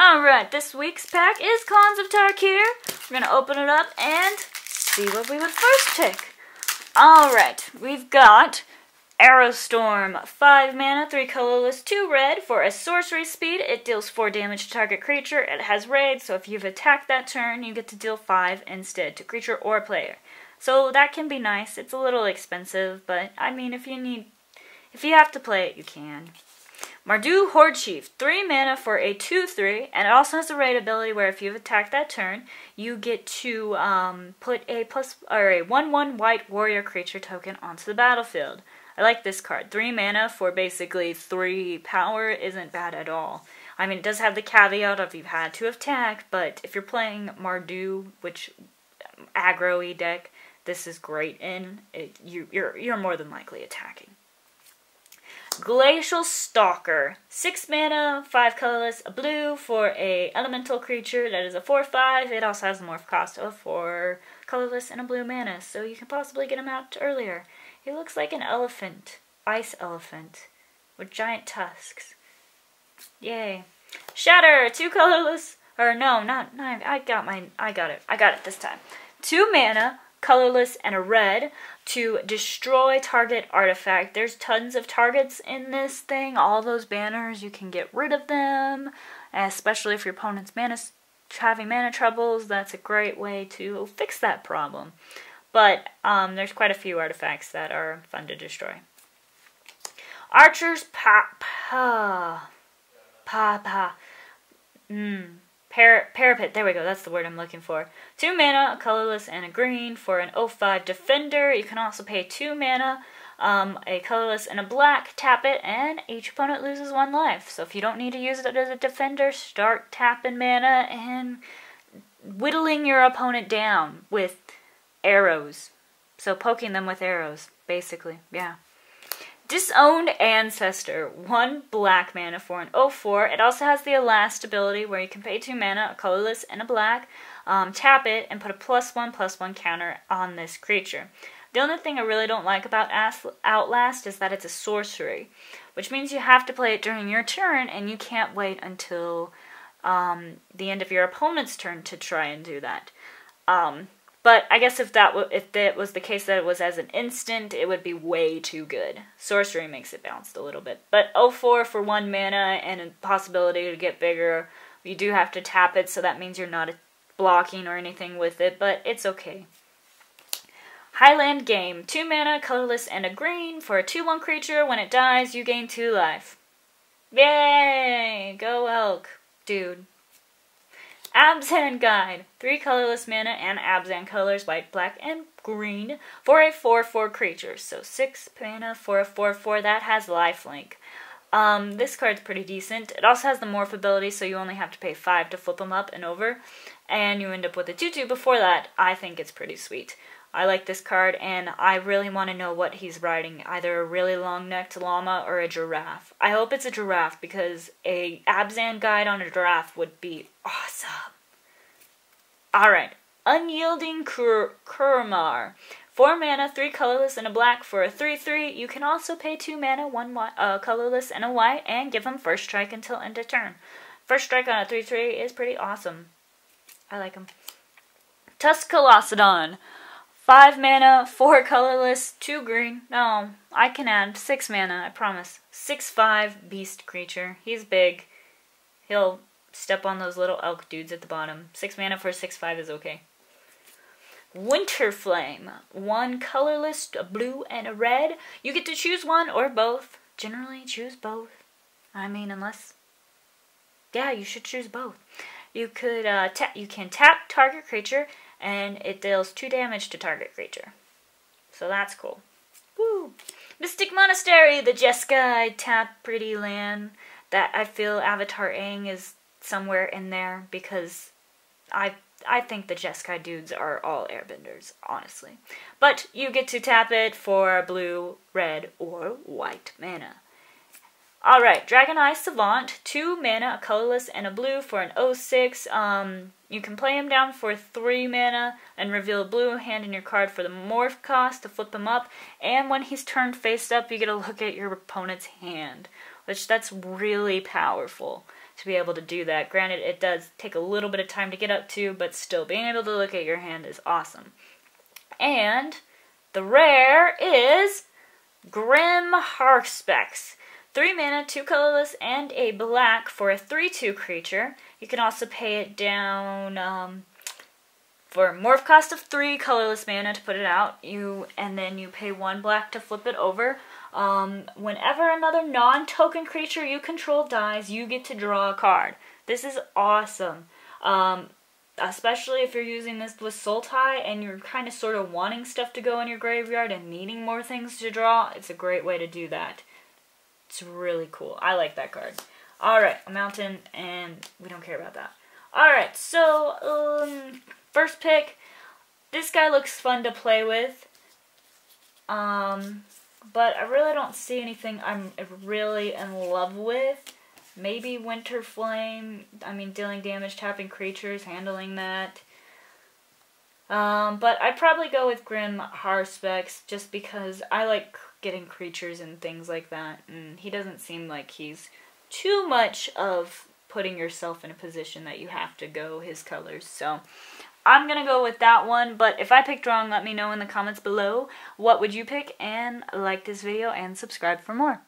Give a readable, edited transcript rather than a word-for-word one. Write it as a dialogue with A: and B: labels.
A: Alright, this week's pack is Khans of Tarkir. We're going to open it up and see what we would first pick. Alright, we've got Aerostorm, 5 mana, 3 colorless, 2 red. For a sorcery speed, it deals 4 damage to target creature. It has raid, so if you've attacked that turn, you get to deal 5 instead to creature or player. So that can be nice. It's a little expensive, but I mean, if you have to play it, you can. Mardu Horde Chief, 3 mana for a 2/3, and it also has a raid ability where if you've attacked that turn, you get to put a 1/1 white warrior creature token onto the battlefield. I like this card. 3 mana for basically 3 power isn't bad at all. I mean, it does have the caveat of you've had to attack, but if you're playing Mardu, which aggro-y deck, this is great in. You're more than likely attacking. Glacial Stalker, 6 mana, 5 colorless, a blue for a elemental creature that is a 4/5. It also has a morph cost of 4 colorless and a blue mana, so you can possibly get him out earlier. He looks like an elephant, ice elephant, with giant tusks. Yay. Shatter, 2 colorless, or no, not, I got it this time. 2 mana, colorless, and a red to destroy target artifact. There's tons of targets in this thing. All those banners, you can get rid of them, especially if your opponent's having mana troubles. That's a great way to fix that problem. But there's quite a few artifacts that are fun to destroy. Archer's Parapet, there we go, that's the word I'm looking for. 2 mana, a colorless, and a green for an 0/5 defender. You can also pay 2 mana, a colorless, and a black, tap it, and each opponent loses 1 life. So if you don't need to use it as a defender, start tapping mana and whittling your opponent down with arrows. So poking them with arrows, basically, yeah. Disowned Ancestor, 1 black mana for an 0/4. It also has the Elast ability where you can pay 2 mana, a colorless, and a black, tap it, and put a +1/+1 counter on this creature. The only thing I really don't like about Outlast is that it's a sorcery, which means you have to play it during your turn, and you can't wait until the end of your opponent's turn to try and do that. But I guess if that was the case that it was as an instant, it would be way too good. Sorcery makes it bounced a little bit. But 0/4 for 1 mana and a possibility to get bigger. You do have to tap it, so that means you're not blocking or anything with it, but it's okay. Highland Game, 2 mana, colorless, and a green for a 2/1 creature. When it dies, you gain 2 life. Yay! Go Elk, dude. Abzan Guide, 3 colorless mana and Abzan colors, white, black, and green for a 4/4 creature. So 6 mana for a 4/4 that has lifelink. This card's pretty decent. It also has the morph ability, so you only have to pay 5 to flip them up and over, and you end up with a 2/2 before that. I think it's pretty sweet. I like this card, and I really want to know what he's riding, either a really long-necked llama or a giraffe. I hope it's a giraffe, because a Abzan Guide on a giraffe would be awesome. Alright, Unyielding Kurmar. 4 mana, 3 colorless, and a black for a 3/3. You can also pay 2 mana, 1 colorless, and a white, and give him first strike until end of turn. First strike on a 3/3 is pretty awesome. I like him. Tuscalocedon. 5 mana, 4 colorless, 2 green. No, I can add 6 mana, I promise. 6/5 beast creature. He's big. He'll step on those little elk dudes at the bottom. 6 mana for 6/5 is okay. Winterflame. 1 colorless, a blue, and a red. You get to choose one or both. Generally, choose both. I mean, unless... yeah, you should choose both. You could you can tap target creature, and it deals 2 damage to target creature. So that's cool. Woo! Mystic Monastery, the Jeskai tap pretty land. That I feel Avatar Aang is somewhere in there, because I think the Jeskai dudes are all airbenders, honestly. But you get to tap it for blue, red, or white mana. Alright, Dragon Eye Savant, 2 mana, a colorless, and a blue for an 0/6. You can play him down for 3 mana and reveal a blue hand in your card for the morph cost to flip him up. And when he's turned face up, you get to look at your opponent's hand, which that's really powerful. to be able to do that. Granted, it does take a little bit of time to get up to, but still, being able to look at your hand is awesome. And the rare is Grim Haruspex. 3 mana, 2 colorless, and a black for a 3/2 creature. You can also pay it down for a morph cost of 3 colorless mana to put it out. And then you pay 1 black to flip it over. Whenever another non-token creature you control dies, you get to draw a card. This is awesome. Especially if you're using this with Sultai and you're kind of sort of wanting stuff to go in your graveyard and needing more things to draw, it's a great way to do that. It's really cool. I like that card. Alright, a mountain, and we don't care about that. Alright, so, first pick. This guy looks fun to play with. But I really don't see anything I'm really in love with. Maybe Winter Flame. I mean, dealing damage, tapping creatures, handling that. But I'd probably go with Grim Haruspex just because I like getting creatures and things like that. And he doesn't seem like he's too much of putting yourself in a position that you have to go his colors. So I'm going to go with that one. But if I picked wrong, let me know in the comments below. What would you pick? And like this video and subscribe for more.